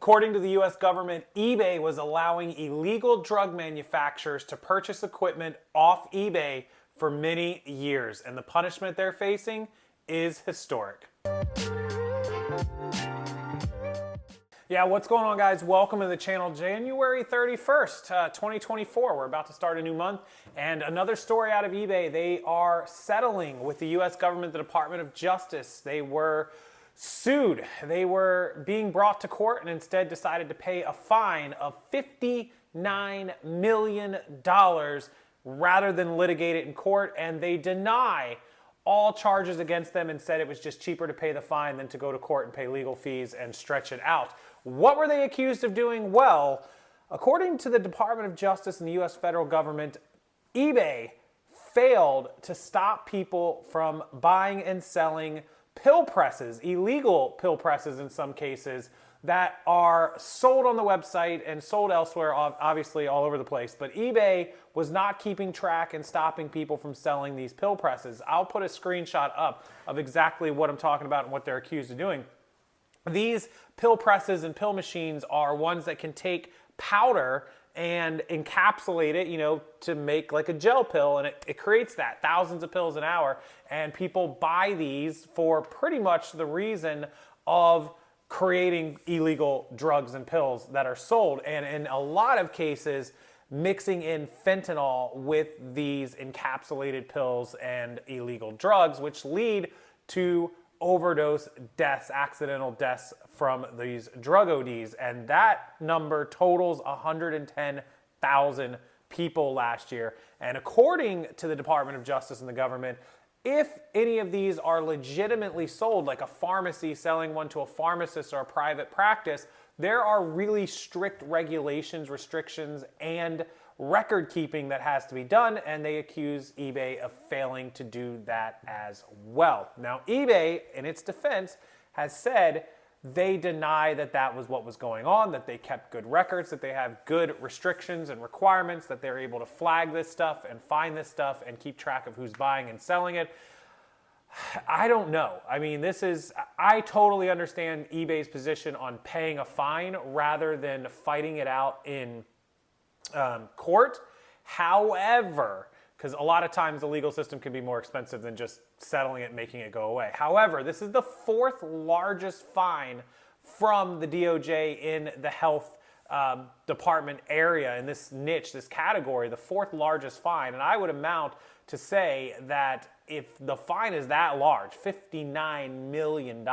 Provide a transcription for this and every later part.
According to the US government, eBay was allowing illegal drug manufacturers to purchase equipment off eBay for many years, and the punishment they're facing is historic. Yeah, what's going on, guys? Welcome to the channel. January 31st, 2024. We're about to start a new month. And another story out of eBay. They are settling with the US government, the Department of Justice. They were sued. They were being brought to court and instead decided to pay a fine of $59 million rather than litigate it in court. And they deny all charges against them and said it was just cheaper to pay the fine than to go to court and pay legal fees and stretch it out. What were they accused of doing? Well, according to the Department of Justice and the US federal government, eBay failed to stop people from buying and selling pill presses, illegal pill presses in some cases, that are sold on the website and sold elsewhere, obviously all over the place. But eBay was not keeping track and stopping people from selling these pill presses. I'll put a screenshot up of exactly what I'm talking about and what they're accused of doing. These pill presses and pill machines are ones that can take powder and encapsulate it, to make like a gel pill, and it creates that, thousands of pills an hour, and people buy these for pretty much the reason of creating illegal drugs and pills that are sold, and in a lot of cases, mixing in fentanyl with these encapsulated pills and illegal drugs, which lead to overdose deaths, accidental deaths from these drug ODs. And that number totals 110,000 people last year. And according to the Department of Justice and the government, if any of these are legitimately sold, like a pharmacy selling one to a pharmacist or a private practice, there are really strict regulations, restrictions, and record keeping that has to be done, and they accuse eBay of failing to do that as well. Now, eBay, in its defense, has said they deny that that was what was going on, that they kept good records, that they have good restrictions and requirements, that they're able to flag this stuff and find this stuff and keep track of who's buying and selling it. I don't know. I mean, I totally understand eBay's position on paying a fine rather than fighting it out in court. However, because a lot of times the legal system can be more expensive than just settling it and making it go away. However, this is the fourth largest fine from the DOJ in the health department area, in this niche, this category, the fourth largest fine. And I would amount to say that if the fine is that large, $59 million,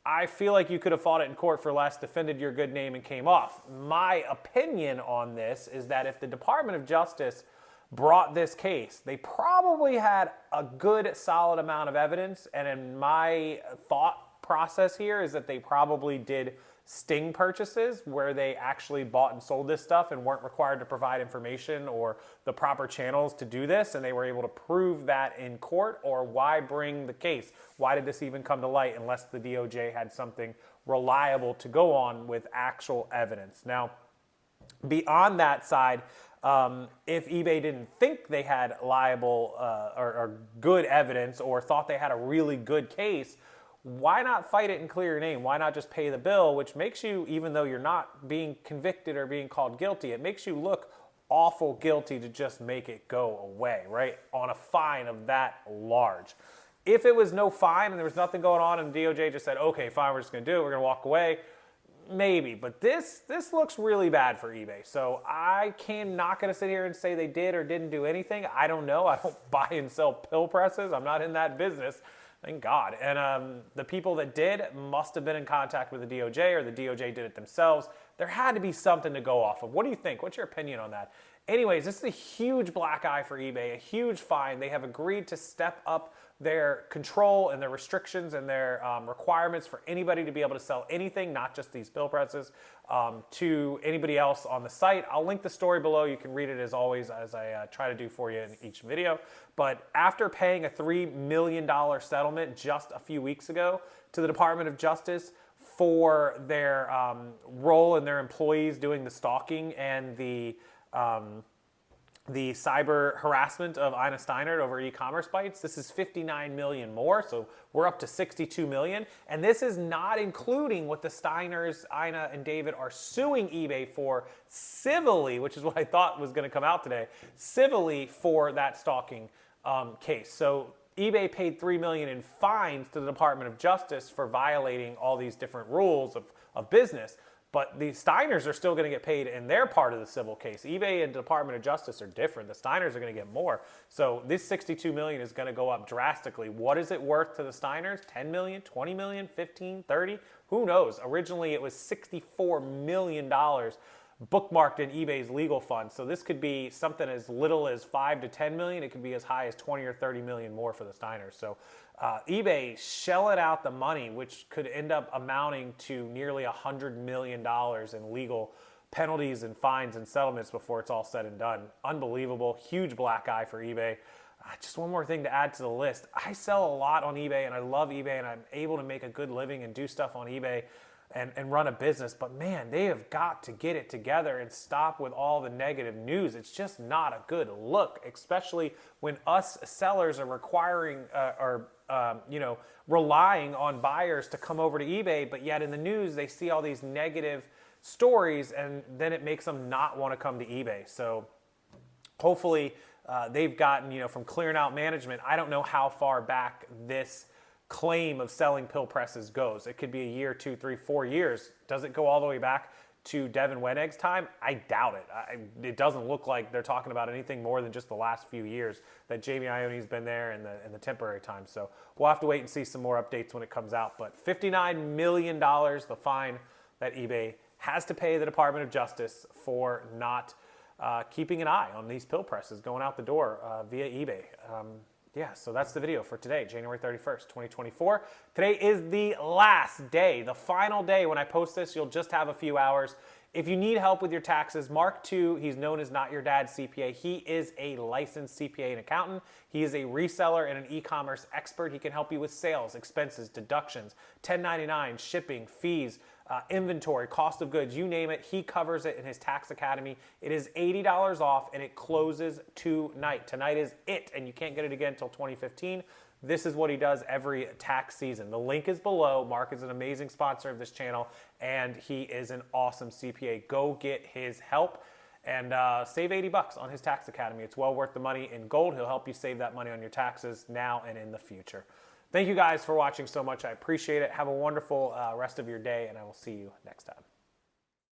I feel like you could have fought it in court for less, defended your good name, and came off. My opinion on this is that if the Department of Justice brought this case, they probably had a good, solid amount of evidence, and in my thought process here is that they probably did sting purchases where they actually bought and sold this stuff and weren't required to provide information or the proper channels to do this, and they were able to prove that in court. Or why bring the case? Why did this even come to light unless the DOJ had something reliable to go on with actual evidence? Now, beyond that side, if eBay didn't think they had liable or good evidence or thought they had a really good case, why not fight it and clear your name? Why not just pay the bill, which makes you, even though you're not being convicted or being called guilty, it makes you look awful guilty to just make it go away, right? On a fine of that large. If it was no fine and there was nothing going on and the DOJ just said, okay, fine, we're just going to do it, we're going to walk away, maybe. But this looks really bad for eBay. So I not going to sit here and say they did or didn't do anything. I don't know. I don't buy and sell pill presses. I'm not in that business. Thank God. And the people that did must have been in contact with the DOJ, or the DOJ did it themselves. There had to be something to go off of. What do you think? What's your opinion on that? Anyways, this is a huge black eye for eBay, a huge fine. They have agreed to step up their control and their restrictions and their requirements for anybody to be able to sell anything, not just these pill presses, to anybody else on the site. I'll link the story below. You can read it as always, as I try to do for you in each video. But after paying a $3 million settlement just a few weeks ago to the Department of Justice for their role in their employees doing the stalking and the the cyber harassment of Ina Steiner over e-commerce bites. This is 59 million more, so we're up to 62 million. And this is not including what the Steiners, Ina and David are suing eBay for civilly, which is what I thought was gonna come out today, civilly for that stalking case. So eBay paid $3 million in fines to the Department of Justice for violating all these different rules of business. But the Steiners are still going to get paid in their part of the civil case. eBay and the Department of Justice are different. The Steiners are going to get more. So this 62 million is going to go up drastically. What is it worth to the Steiners? 10 million, 20 million, 15, 30? Who knows? Originally it was $64 million bookmarked in eBay's legal fund. So this could be something as little as 5 to 10 million. It could be as high as 20 or 30 million more for the Steiners. So eBay shelling out the money, which could end up amounting to nearly $100 million in legal penalties and fines and settlements before it's all said and done. Unbelievable. Huge black eye for eBay. Just one more thing to add to the list. I sell a lot on eBay and I love eBay and I'm able to make a good living and do stuff on eBay and run a business, but man, they have got to get it together and stop with all the negative news. It's just not a good look, especially when us sellers are requiring relying on buyers to come over to eBay, but yet in the news they see all these negative stories and then it makes them not want to come to eBay. So hopefully they've gotten, from clearing out management. I don't know how far back this claim of selling pill presses goes. It could be a year, 2, 3, 4 years. Does it go all the way back to Devin Weneg's time? I doubt it. It doesn't look like they're talking about anything more than just the last few years that Jamie Ione's been there in the temporary time. So we'll have to wait and see some more updates when it comes out. But $59 million, the fine that eBay has to pay the Department of Justice for not keeping an eye on these pill presses going out the door via eBay. Yeah, so that's the video for today, January 31st, 2024. Today is the last day, the final day. When I post this, you'll just have a few hours. If you need help with your taxes, Mark II, he's known as Not Your Dad's CPA. He is a licensed CPA and accountant. He is a reseller and an e-commerce expert. He can help you with sales, expenses, deductions, 1099, shipping, fees, inventory, cost of goods, you name it. He covers it in his Tax Academy. It is $80 off and it closes tonight. Tonight is it, and you can't get it again until 2015. This is what he does every tax season. The link is below. Mark is an amazing sponsor of this channel, and he is an awesome CPA. Go get his help and save 80 bucks on his Tax Academy. It's well worth the money in gold. He'll help you save that money on your taxes now and in the future. Thank you guys for watching so much. I appreciate it. Have a wonderful rest of your day, and I will see you next time.